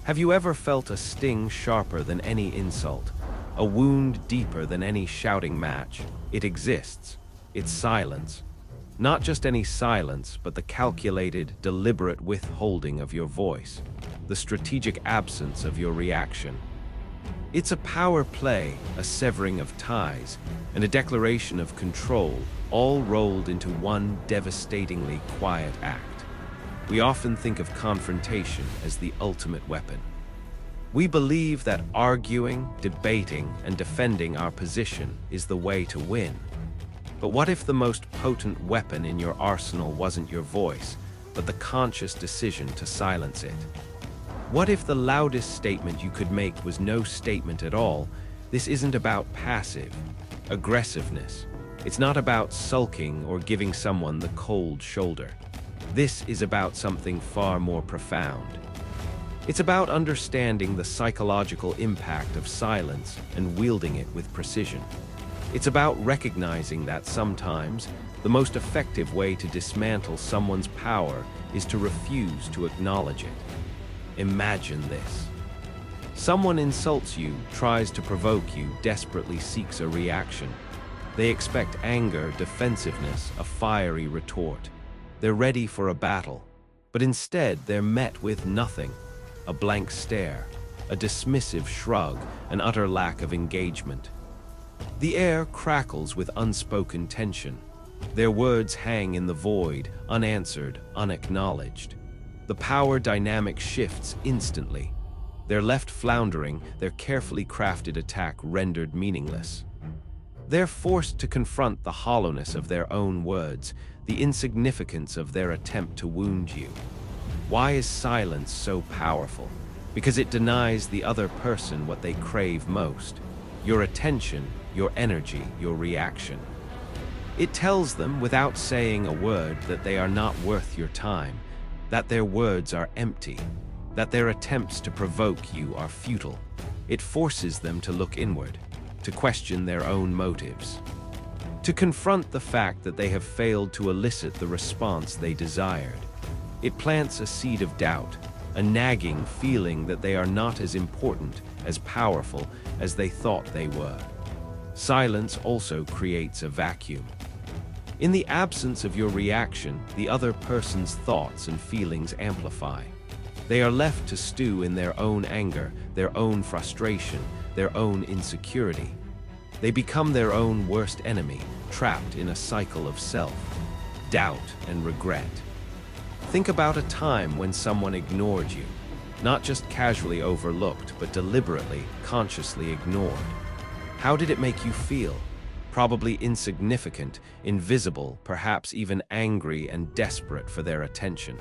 Have you ever felt a sting sharper than any insult, a wound deeper than any shouting match? It exists. It's silence. Not just any silence, but the calculated, deliberate withholding of your voice, the strategic absence of your reaction. It's a power play, a severing of ties, and a declaration of control, all rolled into one devastatingly quiet act. We often think of confrontation as the ultimate weapon. We believe that arguing, debating, and defending our position is the way to win. But what if the most potent weapon in your arsenal wasn't your voice, but the conscious decision to silence it? What if the loudest statement you could make was no statement at all? This isn't about passive aggressiveness. It's not about sulking or giving someone the cold shoulder. This is about something far more profound. It's about understanding the psychological impact of silence and wielding it with precision. It's about recognizing that sometimes the most effective way to dismantle someone's power is to refuse to acknowledge it. Imagine this. Someone insults you, tries to provoke you, desperately seeks a reaction. They expect anger, defensiveness, a fiery retort. They're ready for a battle, but instead they're met with nothing, a blank stare, a dismissive shrug, an utter lack of engagement. The air crackles with unspoken tension. Their words hang in the void, unanswered, unacknowledged. The power dynamic shifts instantly. They're left floundering, their carefully crafted attack rendered meaningless. They're forced to confront the hollowness of their own words, the insignificance of their attempt to wound you. Why is silence so powerful? Because it denies the other person what they crave most: your attention, your energy, your reaction. It tells them, without saying a word, that they are not worth your time, that their words are empty, that their attempts to provoke you are futile. It forces them to look inward, to question their own motives, to confront the fact that they have failed to elicit the response they desired. It plants a seed of doubt, a nagging feeling that they are not as important, as powerful as they thought they were. Silence also creates a vacuum. In the absence of your reaction, the other person's thoughts and feelings amplify. They are left to stew in their own anger, their own frustration, their own insecurity. They become their own worst enemy, trapped in a cycle of self-doubt and regret. Think about a time when someone ignored you, not just casually overlooked, but deliberately, consciously ignored. How did it make you feel? Probably insignificant, invisible, perhaps even angry and desperate for their attention.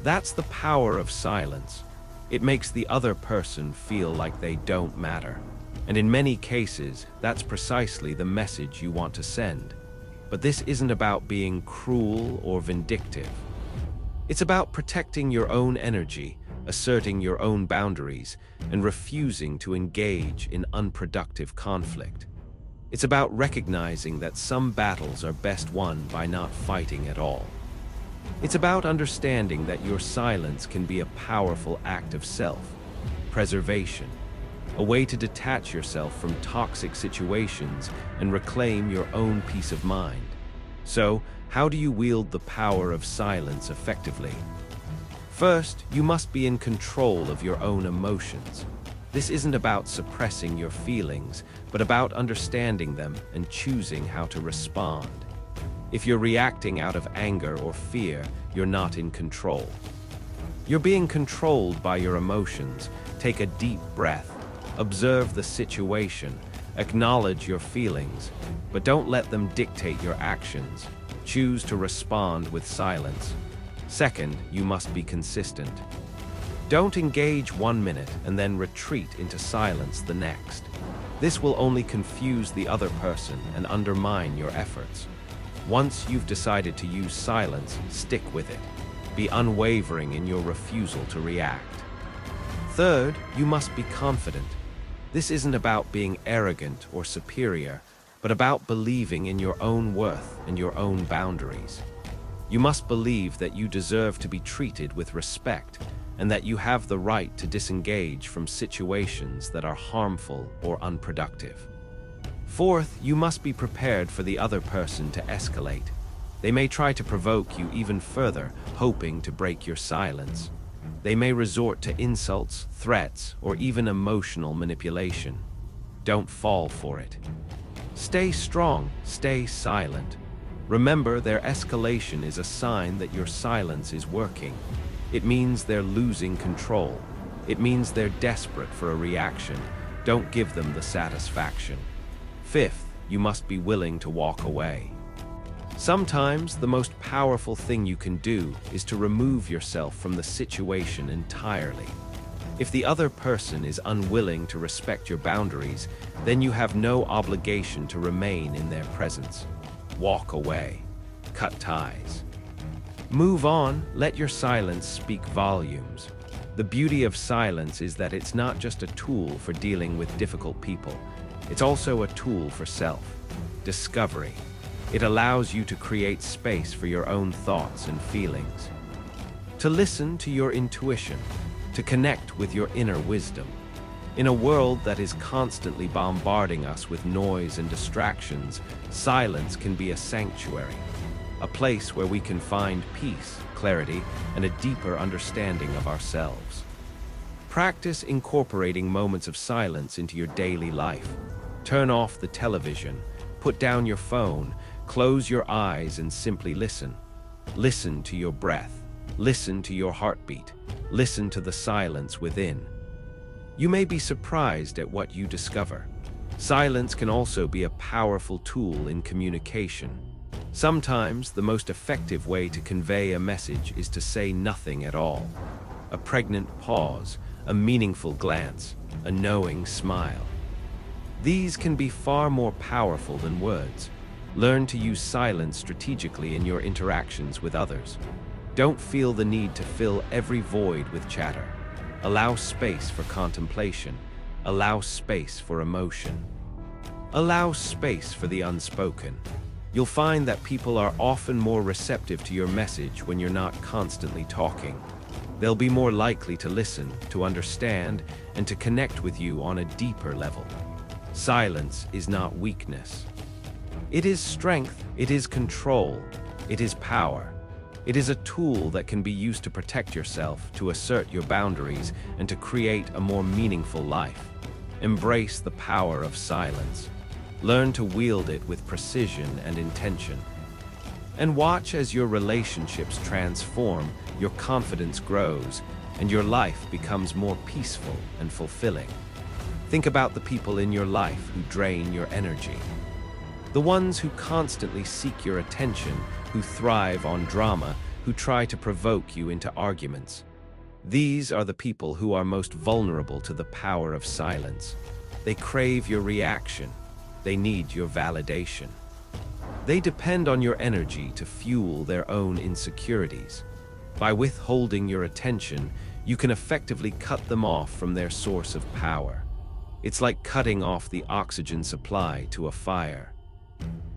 That's the power of silence. It makes the other person feel like they don't matter. And in many cases, that's precisely the message you want to send. But this isn't about being cruel or vindictive. It's about protecting your own energy, asserting your own boundaries, and refusing to engage in unproductive conflict. It's about recognizing that some battles are best won by not fighting at all. It's about understanding that your silence can be a powerful act of self-preservation, a way to detach yourself from toxic situations and reclaim your own peace of mind. So, how do you wield the power of silence effectively? First, you must be in control of your own emotions. This isn't about suppressing your feelings, but about understanding them and choosing how to respond. If you're reacting out of anger or fear, you're not in control. You're being controlled by your emotions. Take a deep breath. Observe the situation. Acknowledge your feelings, but don't let them dictate your actions. Choose to respond with silence. Second, you must be consistent. Don't engage 1 minute and then retreat into silence the next. This will only confuse the other person and undermine your efforts. Once you've decided to use silence, stick with it. Be unwavering in your refusal to react. Third, you must be confident. This isn't about being arrogant or superior, but about believing in your own worth and your own boundaries. You must believe that you deserve to be treated with respect and that you have the right to disengage from situations that are harmful or unproductive. Fourth, you must be prepared for the other person to escalate. They may try to provoke you even further, hoping to break your silence. They may resort to insults, threats, or even emotional manipulation. Don't fall for it. Stay strong, stay silent. Remember, their escalation is a sign that your silence is working. It means they're losing control. It means they're desperate for a reaction. Don't give them the satisfaction. Fifth, you must be willing to walk away. Sometimes the most powerful thing you can do is to remove yourself from the situation entirely. If the other person is unwilling to respect your boundaries, then you have no obligation to remain in their presence. Walk away. Cut ties. Move on, let your silence speak volumes. The beauty of silence is that it's not just a tool for dealing with difficult people. It's also a tool for self-discovery. It allows you to create space for your own thoughts and feelings, to listen to your intuition, to connect with your inner wisdom. In a world that is constantly bombarding us with noise and distractions, silence can be a sanctuary, a place where we can find peace, clarity, and a deeper understanding of ourselves. Practice incorporating moments of silence into your daily life. Turn off the television, put down your phone, close your eyes and simply listen. Listen to your breath. Listen to your heartbeat. Listen to the silence within. You may be surprised at what you discover. Silence can also be a powerful tool in communication. Sometimes the most effective way to convey a message is to say nothing at all. A pregnant pause, a meaningful glance, a knowing smile. These can be far more powerful than words. Learn to use silence strategically in your interactions with others. Don't feel the need to fill every void with chatter. Allow space for contemplation. Allow space for emotion. Allow space for the unspoken. You'll find that people are often more receptive to your message when you're not constantly talking. They'll be more likely to listen, to understand, and to connect with you on a deeper level. Silence is not weakness. It is strength, it is control, it is power. It is a tool that can be used to protect yourself, to assert your boundaries, and to create a more meaningful life. Embrace the power of silence. Learn to wield it with precision and intention. And watch as your relationships transform, your confidence grows, and your life becomes more peaceful and fulfilling. Think about the people in your life who drain your energy. The ones who constantly seek your attention, who thrive on drama, who try to provoke you into arguments. These are the people who are most vulnerable to the power of silence. They crave your reaction. They need your validation. They depend on your energy to fuel their own insecurities. By withholding your attention, you can effectively cut them off from their source of power. It's like cutting off the oxygen supply to a fire.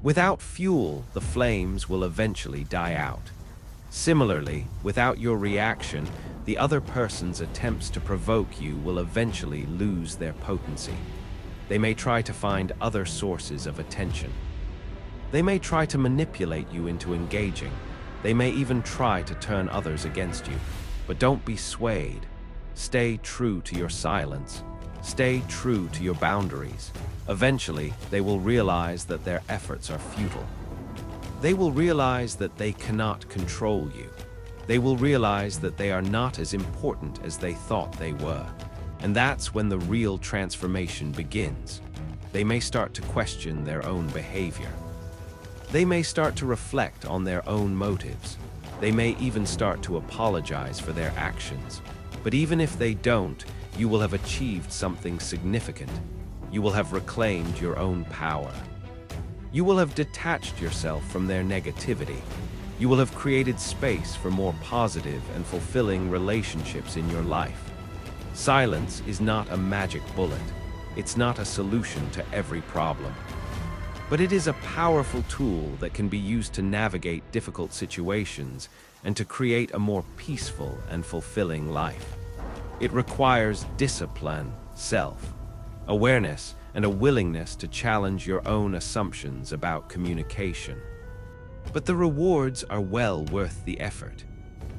Without fuel, the flames will eventually die out. Similarly, without your reaction, the other person's attempts to provoke you will eventually lose their potency. They may try to find other sources of attention. They may try to manipulate you into engaging. They may even try to turn others against you. But don't be swayed. Stay true to your silence. Stay true to your boundaries. Eventually, they will realize that their efforts are futile. They will realize that they cannot control you. They will realize that they are not as important as they thought they were. And that's when the real transformation begins. They may start to question their own behavior. They may start to reflect on their own motives. They may even start to apologize for their actions. But even if they don't, you will have achieved something significant. You will have reclaimed your own power. You will have detached yourself from their negativity. You will have created space for more positive and fulfilling relationships in your life. Silence is not a magic bullet. It's not a solution to every problem. But it is a powerful tool that can be used to navigate difficult situations and to create a more peaceful and fulfilling life. It requires discipline, self-awareness, and a willingness to challenge your own assumptions about communication. But the rewards are well worth the effort.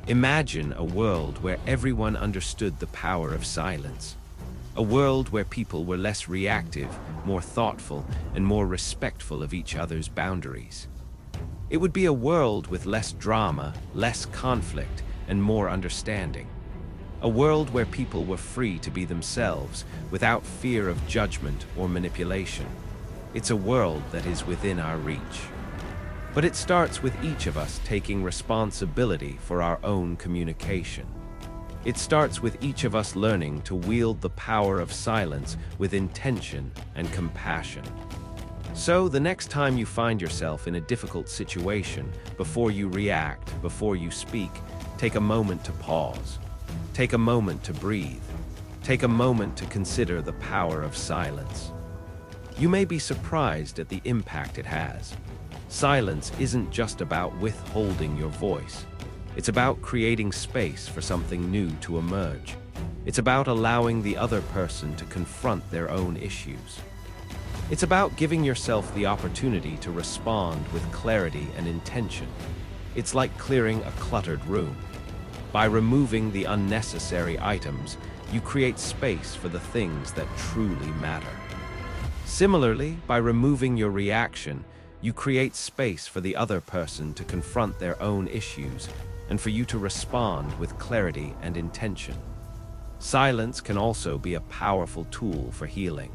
Imagine a world where everyone understood the power of silence. A world where people were less reactive, more thoughtful, and more respectful of each other's boundaries. It would be a world with less drama, less conflict, and more understanding. A world where people were free to be themselves without fear of judgment or manipulation. It's a world that is within our reach. But it starts with each of us taking responsibility for our own communication. It starts with each of us learning to wield the power of silence with intention and compassion. So, the next time you find yourself in a difficult situation, before you react, before you speak, take a moment to pause. Take a moment to breathe. Take a moment to consider the power of silence. You may be surprised at the impact it has. Silence isn't just about withholding your voice. It's about creating space for something new to emerge. It's about allowing the other person to confront their own issues. It's about giving yourself the opportunity to respond with clarity and intention. It's like clearing a cluttered room. By removing the unnecessary items, you create space for the things that truly matter. Similarly, by removing your reaction, you create space for the other person to confront their own issues and for you to respond with clarity and intention. Silence can also be a powerful tool for healing.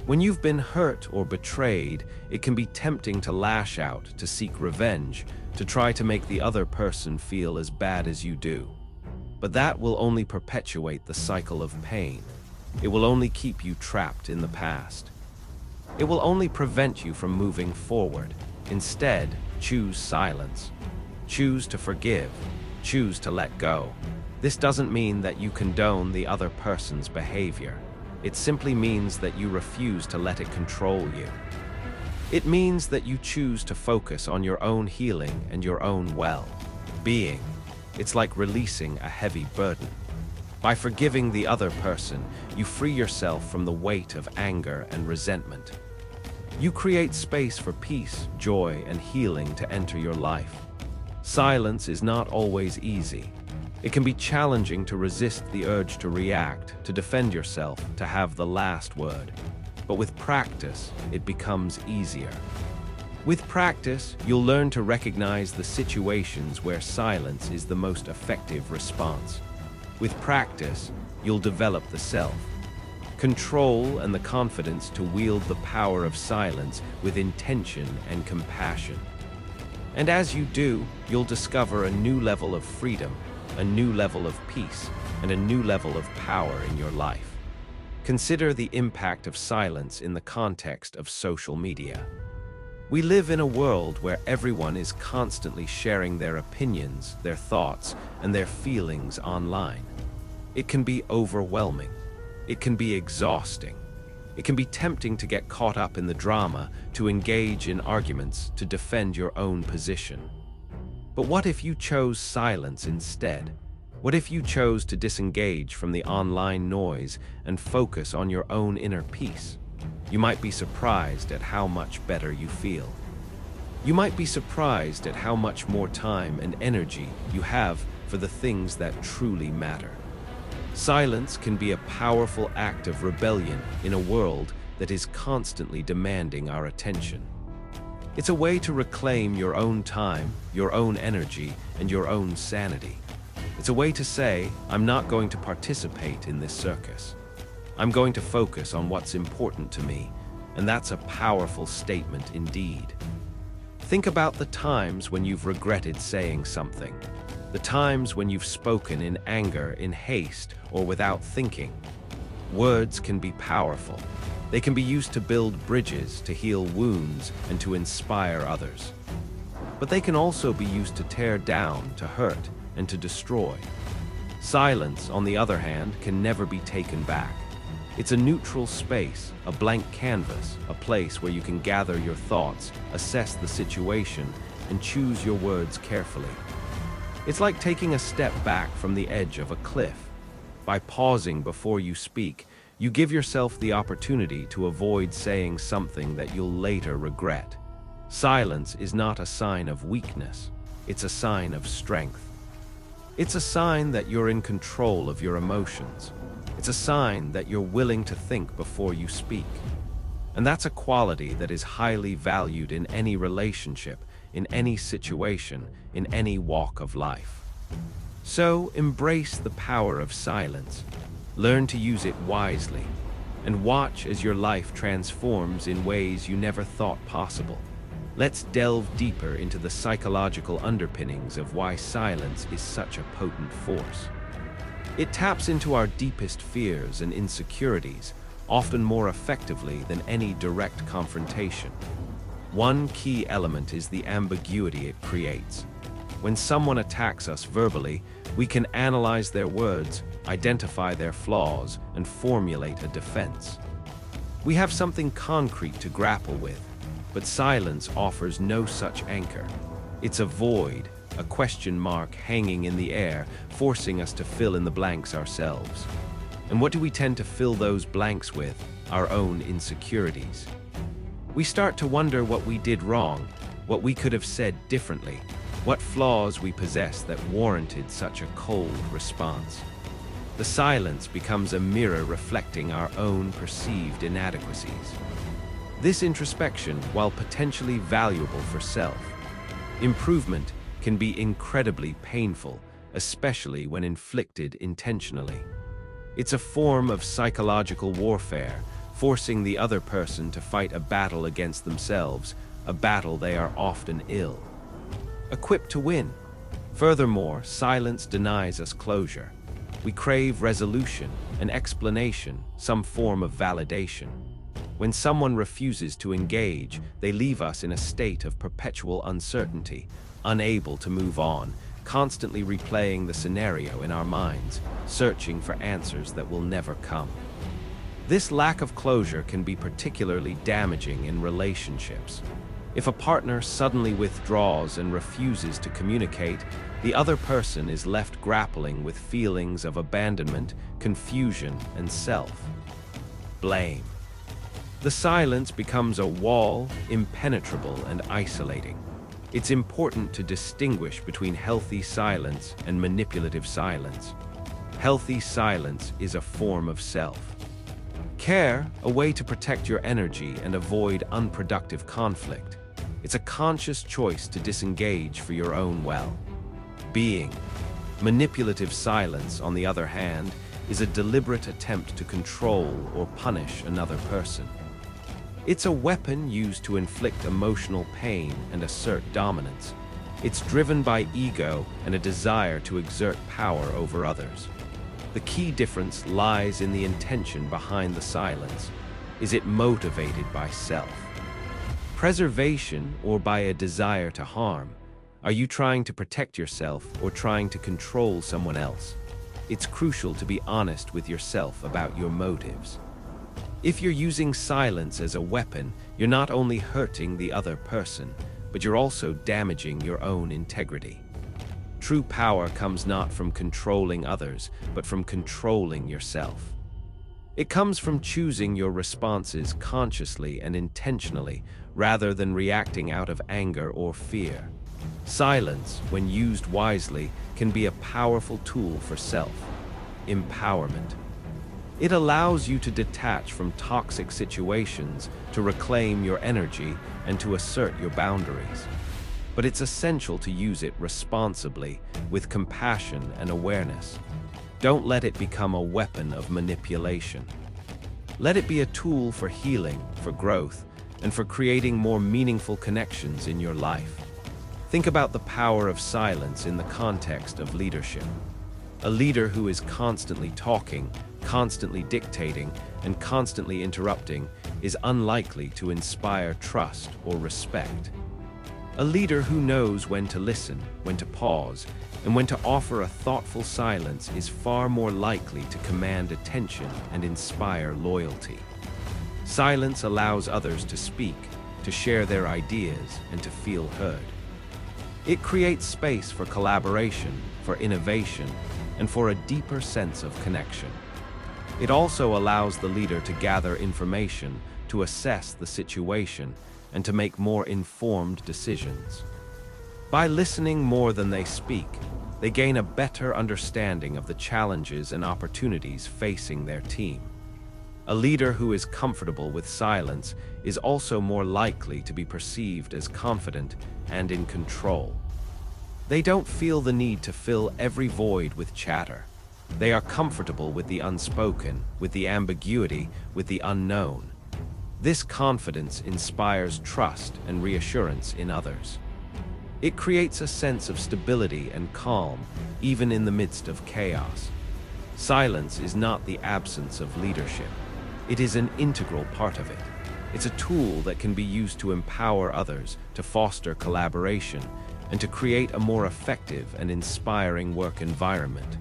When you've been hurt or betrayed, it can be tempting to lash out, to seek revenge, to try to make the other person feel as bad as you do. But that will only perpetuate the cycle of pain. It will only keep you trapped in the past. It will only prevent you from moving forward. Instead, choose silence. Choose to forgive. Choose to let go. This doesn't mean that you condone the other person's behavior. It simply means that you refuse to let it control you. It means that you choose to focus on your own healing and your own well-being. It's like releasing a heavy burden. By forgiving the other person, you free yourself from the weight of anger and resentment. You create space for peace, joy, and healing to enter your life. Silence is not always easy. It can be challenging to resist the urge to react, to defend yourself, to have the last word. But with practice, it becomes easier. With practice, you'll learn to recognize the situations where silence is the most effective response. With practice, you'll develop the self-control and the confidence to wield the power of silence with intention and compassion. And as you do, you'll discover a new level of freedom, a new level of peace, and a new level of power in your life. Consider the impact of silence in the context of social media. We live in a world where everyone is constantly sharing their opinions, their thoughts, and their feelings online. It can be overwhelming. It can be exhausting. It can be tempting to get caught up in the drama, to engage in arguments, to defend your own position. But what if you chose silence instead? What if you chose to disengage from the online noise and focus on your own inner peace? You might be surprised at how much better you feel. You might be surprised at how much more time and energy you have for the things that truly matter. Silence can be a powerful act of rebellion in a world that is constantly demanding our attention. It's a way to reclaim your own time, your own energy, and your own sanity. It's a way to say, I'm not going to participate in this circus. I'm going to focus on what's important to me, and that's a powerful statement indeed. Think about the times when you've regretted saying something. The times when you've spoken in anger, in haste, or without thinking. Words can be powerful. They can be used to build bridges, to heal wounds, and to inspire others. But they can also be used to tear down, to hurt, and to destroy. Silence, on the other hand, can never be taken back. It's a neutral space, a blank canvas, a place where you can gather your thoughts, assess the situation, and choose your words carefully. It's like taking a step back from the edge of a cliff. By pausing before you speak, you give yourself the opportunity to avoid saying something that you'll later regret. Silence is not a sign of weakness, it's a sign of strength. It's a sign that you're in control of your emotions. It's a sign that you're willing to think before you speak. And that's a quality that is highly valued in any relationship, in any situation, in any walk of life. So embrace the power of silence, learn to use it wisely, and watch as your life transforms in ways you never thought possible. Let's delve deeper into the psychological underpinnings of why silence is such a potent force. It taps into our deepest fears and insecurities, often more effectively than any direct confrontation. One key element is the ambiguity it creates. When someone attacks us verbally, we can analyze their words, identify their flaws, and formulate a defense. We have something concrete to grapple with, but silence offers no such anchor. It's a void, a question mark hanging in the air, forcing us to fill in the blanks ourselves. And what do we tend to fill those blanks with? Our own insecurities. We start to wonder what we did wrong, what we could have said differently, what flaws we possess that warranted such a cold response. The silence becomes a mirror reflecting our own perceived inadequacies. This introspection, while potentially valuable for self-improvement, can be incredibly painful, especially when inflicted intentionally. It's a form of psychological warfare, forcing the other person to fight a battle against themselves, a battle they are often ill-equipped to win. Furthermore, silence denies us closure. We crave resolution, an explanation, some form of validation. When someone refuses to engage, they leave us in a state of perpetual uncertainty, unable to move on, constantly replaying the scenario in our minds, searching for answers that will never come. This lack of closure can be particularly damaging in relationships. If a partner suddenly withdraws and refuses to communicate, the other person is left grappling with feelings of abandonment, confusion, and self-blame. The silence becomes a wall, impenetrable and isolating. It's important to distinguish between healthy silence and manipulative silence. Healthy silence is a form of self-care, a way to protect your energy and avoid unproductive conflict. It's a conscious choice to disengage for your own well-being. Manipulative silence, on the other hand, is a deliberate attempt to control or punish another person. It's a weapon used to inflict emotional pain and assert dominance. It's driven by ego and a desire to exert power over others. The key difference lies in the intention behind the silence. Is it motivated by self-preservation or by a desire to harm? Are you trying to protect yourself or trying to control someone else? It's crucial to be honest with yourself about your motives. If you're using silence as a weapon, you're not only hurting the other person, but you're also damaging your own integrity. True power comes not from controlling others, but from controlling yourself. It comes from choosing your responses consciously and intentionally, rather than reacting out of anger or fear. Silence, when used wisely, can be a powerful tool for self-empowerment. It allows you to detach from toxic situations, to reclaim your energy, and to assert your boundaries. But it's essential to use it responsibly, with compassion and awareness. Don't let it become a weapon of manipulation. Let it be a tool for healing, for growth, and for creating more meaningful connections in your life. Think about the power of silence in the context of leadership. A leader who is constantly talking, constantly dictating, and constantly interrupting is unlikely to inspire trust or respect. A leader who knows when to listen, when to pause, and when to offer a thoughtful silence is far more likely to command attention and inspire loyalty. Silence allows others to speak, to share their ideas, and to feel heard. It creates space for collaboration, for innovation, and for a deeper sense of connection. It also allows the leader to gather information, to assess the situation, and to make more informed decisions. By listening more than they speak, they gain a better understanding of the challenges and opportunities facing their team. A leader who is comfortable with silence is also more likely to be perceived as confident and in control. They don't feel the need to fill every void with chatter. They are comfortable with the unspoken, with the ambiguity, with the unknown. This confidence inspires trust and reassurance in others. It creates a sense of stability and calm, even in the midst of chaos. Silence is not the absence of leadership. It is an integral part of it. It's a tool that can be used to empower others, to foster collaboration, and to create a more effective and inspiring work environment.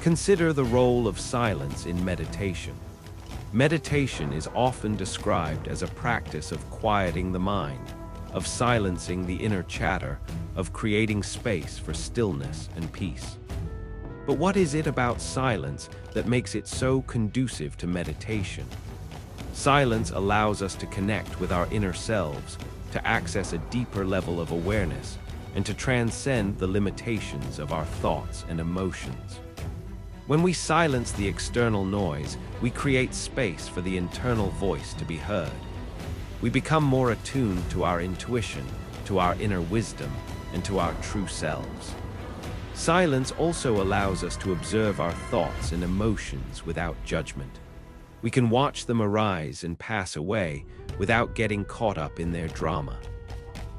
Consider the role of silence in meditation. Meditation is often described as a practice of quieting the mind, of silencing the inner chatter, of creating space for stillness and peace. But what is it about silence that makes it so conducive to meditation? Silence allows us to connect with our inner selves, to access a deeper level of awareness, and to transcend the limitations of our thoughts and emotions. When we silence the external noise, we create space for the internal voice to be heard. We become more attuned to our intuition, to our inner wisdom, and to our true selves. Silence also allows us to observe our thoughts and emotions without judgment. We can watch them arise and pass away without getting caught up in their drama.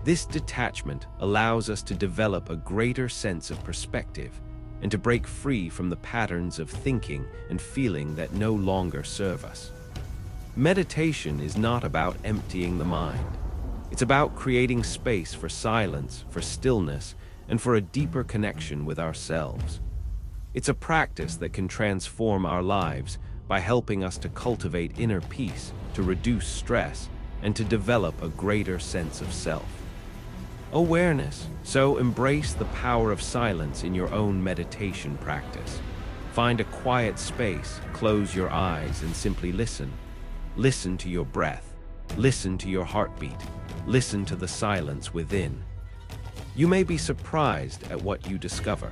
This detachment allows us to develop a greater sense of perspective and to break free from the patterns of thinking and feeling that no longer serve us. Meditation is not about emptying the mind. It's about creating space for silence, for stillness, and for a deeper connection with ourselves. It's a practice that can transform our lives by helping us to cultivate inner peace, to reduce stress, and to develop a greater sense of self. Awareness. So embrace the power of silence in your own meditation practice. Find a quiet space, close your eyes, and simply listen. Listen to your breath. Listen to your heartbeat. Listen to the silence within. You may be surprised at what you discover.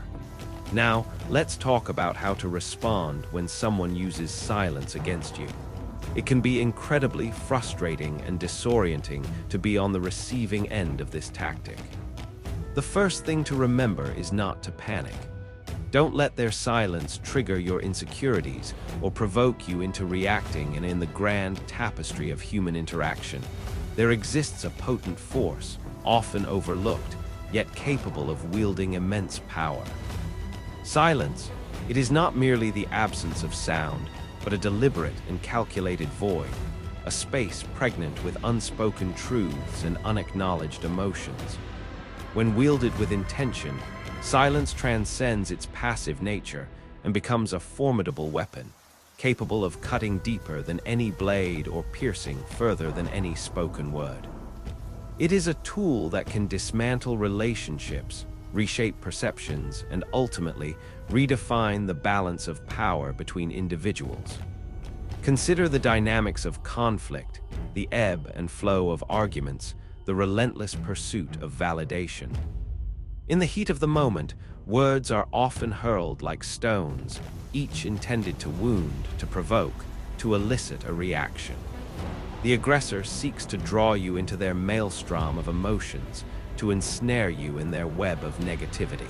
Now, let's talk about how to respond when someone uses silence against you. It can be incredibly frustrating and disorienting to be on the receiving end of this tactic. The first thing to remember is not to panic. Don't let their silence trigger your insecurities or provoke you into reacting, and in the grand tapestry of human interaction, there exists a potent force, often overlooked, yet capable of wielding immense power. Silence. It is not merely the absence of sound, but a deliberate and calculated void, a space pregnant with unspoken truths and unacknowledged emotions. When wielded with intention, silence transcends its passive nature and becomes a formidable weapon, capable of cutting deeper than any blade or piercing further than any spoken word. It is a tool that can dismantle relationships, reshape perceptions, and ultimately redefine the balance of power between individuals. Consider the dynamics of conflict, the ebb and flow of arguments, the relentless pursuit of validation. In the heat of the moment, words are often hurled like stones, each intended to wound, to provoke, to elicit a reaction. The aggressor seeks to draw you into their maelstrom of emotions, to ensnare you in their web of negativity.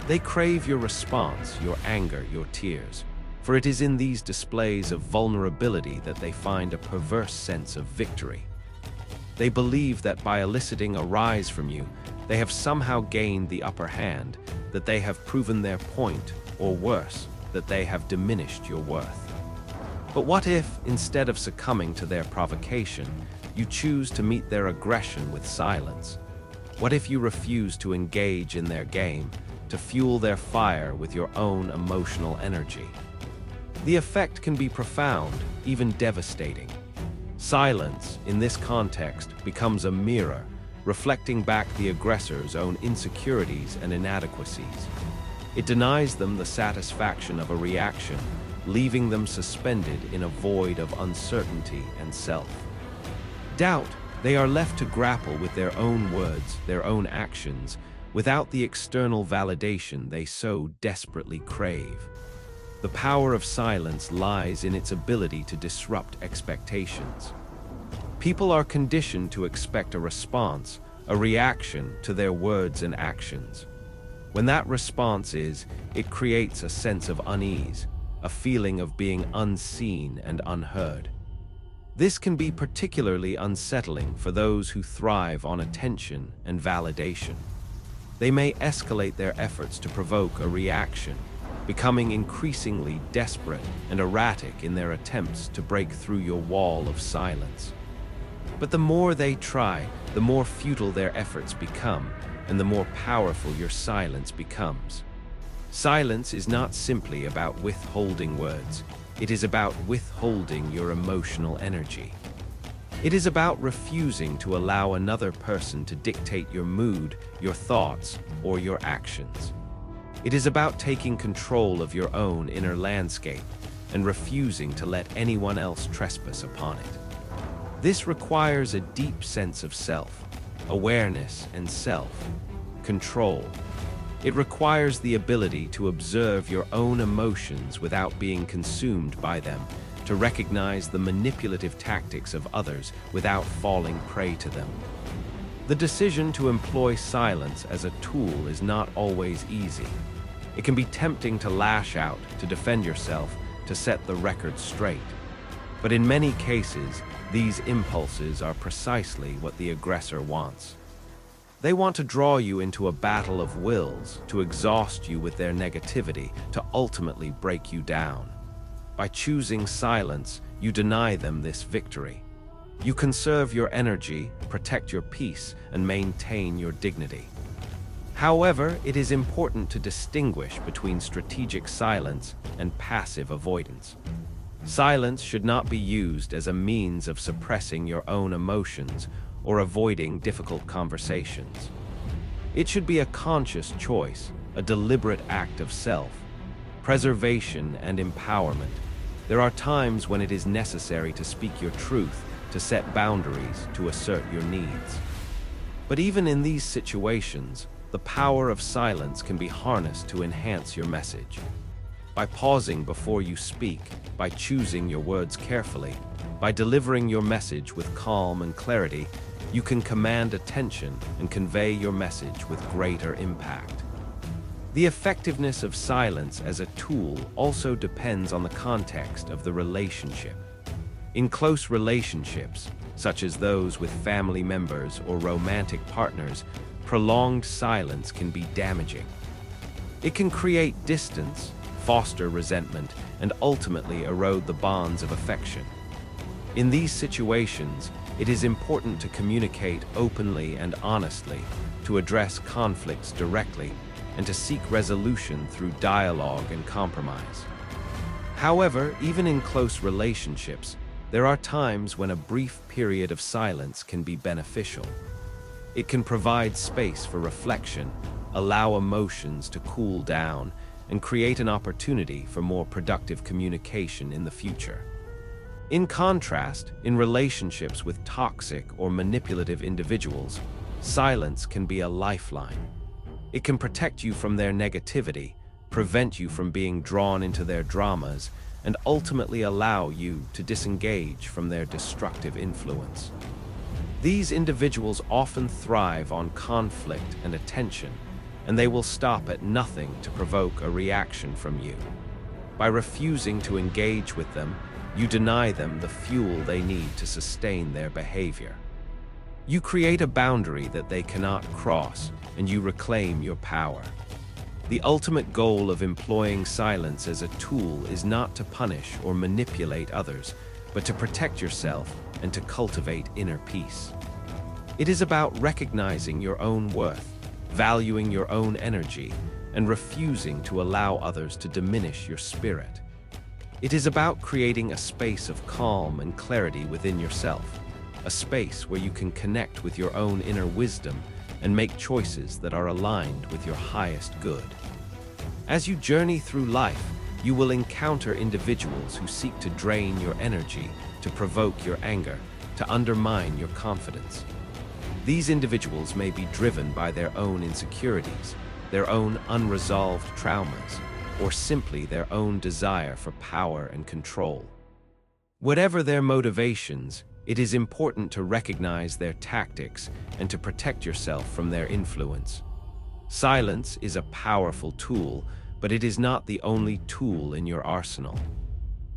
They crave your response, your anger, your tears, for it is in these displays of vulnerability that they find a perverse sense of victory. They believe that by eliciting a rise from you, they have somehow gained the upper hand, that they have proven their point, or worse, that they have diminished your worth. But what if, instead of succumbing to their provocation, you choose to meet their aggression with silence? What if you refuse to engage in their game, to fuel their fire with your own emotional energy? The effect can be profound, even devastating. Silence, in this context, becomes a mirror, reflecting back the aggressor's own insecurities and inadequacies. It denies them the satisfaction of a reaction, leaving them suspended in a void of uncertainty and self-doubt. They are left to grapple with their own words, their own actions, without the external validation they so desperately crave. The power of silence lies in its ability to disrupt expectations. People are conditioned to expect a response, a reaction to their words and actions. When that response it creates a sense of unease, a feeling of being unseen and unheard. This can be particularly unsettling for those who thrive on attention and validation. They may escalate their efforts to provoke a reaction, becoming increasingly desperate and erratic in their attempts to break through your wall of silence. But the more they try, the more futile their efforts become, and the more powerful your silence becomes. Silence is not simply about withholding words. It is about withholding your emotional energy. It is about refusing to allow another person to dictate your mood, your thoughts, or your actions. It is about taking control of your own inner landscape and refusing to let anyone else trespass upon it. This requires a deep sense of self, awareness, and self-control. It requires the ability to observe your own emotions without being consumed by them, to recognize the manipulative tactics of others without falling prey to them. The decision to employ silence as a tool is not always easy. It can be tempting to lash out, to defend yourself, to set the record straight. But in many cases, these impulses are precisely what the aggressor wants. They want to draw you into a battle of wills, to exhaust you with their negativity, to ultimately break you down. By choosing silence, you deny them this victory. You conserve your energy, protect your peace, and maintain your dignity. However, it is important to distinguish between strategic silence and passive avoidance. Silence should not be used as a means of suppressing your own emotions or avoiding difficult conversations. It should be a conscious choice, a deliberate act of self-preservation and empowerment. There are times when it is necessary to speak your truth, to set boundaries, to assert your needs. But even in these situations, the power of silence can be harnessed to enhance your message. By pausing before you speak, by choosing your words carefully, by delivering your message with calm and clarity, you can command attention and convey your message with greater impact. The effectiveness of silence as a tool also depends on the context of the relationship. In close relationships, such as those with family members or romantic partners, prolonged silence can be damaging. It can create distance, foster resentment, and ultimately erode the bonds of affection. In these situations, it is important to communicate openly and honestly, to address conflicts directly, and to seek resolution through dialogue and compromise. However, even in close relationships, there are times when a brief period of silence can be beneficial. It can provide space for reflection, allow emotions to cool down, and create an opportunity for more productive communication in the future. In contrast, in relationships with toxic or manipulative individuals, silence can be a lifeline. It can protect you from their negativity, prevent you from being drawn into their dramas, and ultimately allow you to disengage from their destructive influence. These individuals often thrive on conflict and attention, and they will stop at nothing to provoke a reaction from you. By refusing to engage with them, you deny them the fuel they need to sustain their behavior. You create a boundary that they cannot cross, and you reclaim your power. The ultimate goal of employing silence as a tool is not to punish or manipulate others, but to protect yourself and to cultivate inner peace. It is about recognizing your own worth, valuing your own energy, and refusing to allow others to diminish your spirit. It is about creating a space of calm and clarity within yourself, a space where you can connect with your own inner wisdom and make choices that are aligned with your highest good. As you journey through life, you will encounter individuals who seek to drain your energy, to provoke your anger, to undermine your confidence. These individuals may be driven by their own insecurities, their own unresolved traumas, or simply their own desire for power and control. Whatever their motivations, it is important to recognize their tactics and to protect yourself from their influence. Silence is a powerful tool, but it is not the only tool in your arsenal.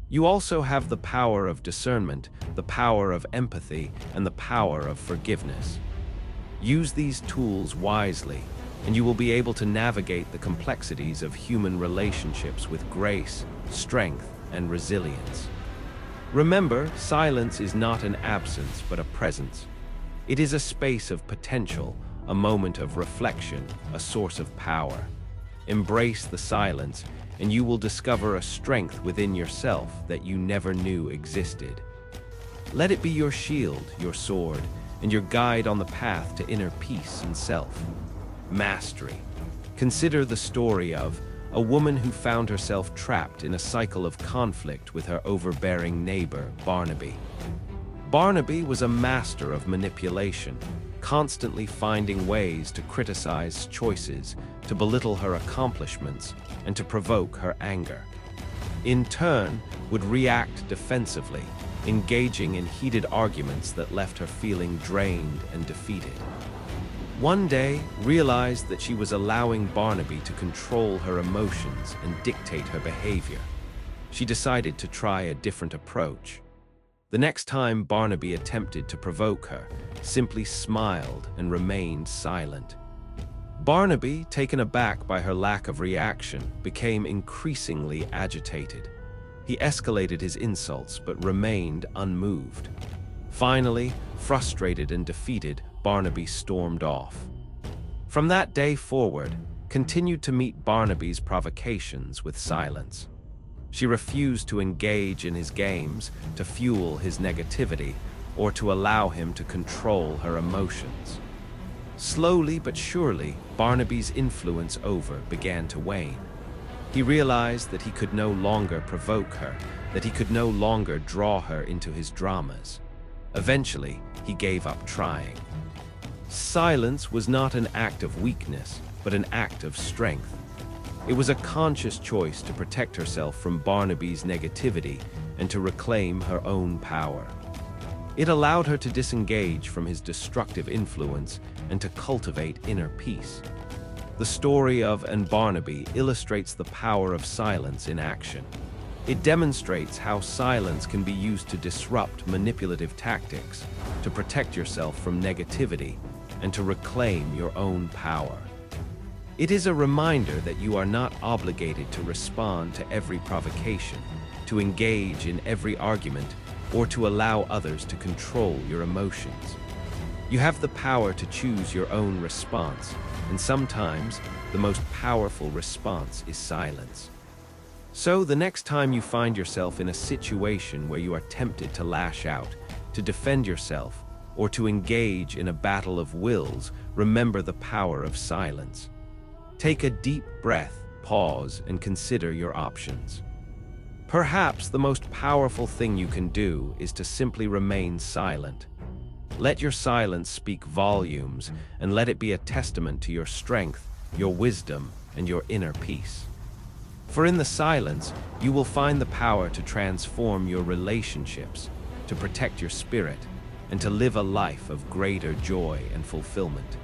You also have the power of discernment, the power of empathy, and the power of forgiveness. Use these tools wisely, and you will be able to navigate the complexities of human relationships with grace, strength, and resilience. Remember, silence is not an absence, but a presence. It is a space of potential, a moment of reflection, a source of power. Embrace the silence, and you will discover a strength within yourself that you never knew existed. Let it be your shield, your sword, and your guide on the path to inner peace and self. Mastery. Consider the story of a woman who found herself trapped in a cycle of conflict with her overbearing neighbor, Barnaby. Barnaby was a master of manipulation, constantly finding ways to criticize choices, to belittle her accomplishments, and to provoke her anger. In turn, would react defensively, engaging in heated arguments that left her feeling drained and defeated. One day, realized that she was allowing Barnaby to control her emotions and dictate her behavior. She decided to try a different approach. The next time Barnaby attempted to provoke her, simply smiled and remained silent. Barnaby, taken aback by her lack of reaction, became increasingly agitated. He escalated his insults but remained unmoved. Finally, frustrated and defeated, Barnaby stormed off. From that day forward, continued to meet Barnaby's provocations with silence. She refused to engage in his games, to fuel his negativity, or to allow him to control her emotions. Slowly but surely, Barnaby's influence began to wane. He realized that he could no longer provoke her, that he could no longer draw her into his dramas. Eventually, he gave up trying. Silence was not an act of weakness, but an act of strength. It was a conscious choice to protect herself from Barnaby's negativity and to reclaim her own power. It allowed her to disengage from his destructive influence and to cultivate inner peace. The story of Barnaby illustrates the power of silence in action. It demonstrates how silence can be used to disrupt manipulative tactics, to protect yourself from negativity, and to reclaim your own power. It is a reminder that you are not obligated to respond to every provocation, to engage in every argument, or to allow others to control your emotions. You have the power to choose your own response, and sometimes the most powerful response is silence. So the next time you find yourself in a situation where you are tempted to lash out, to defend yourself, or to engage in a battle of wills, remember the power of silence. Take a deep breath, pause, and consider your options. Perhaps the most powerful thing you can do is to simply remain silent. Let your silence speak volumes, and let it be a testament to your strength, your wisdom, and your inner peace. For in the silence, you will find the power to transform your relationships, to protect your spirit, and to live a life of greater joy and fulfillment.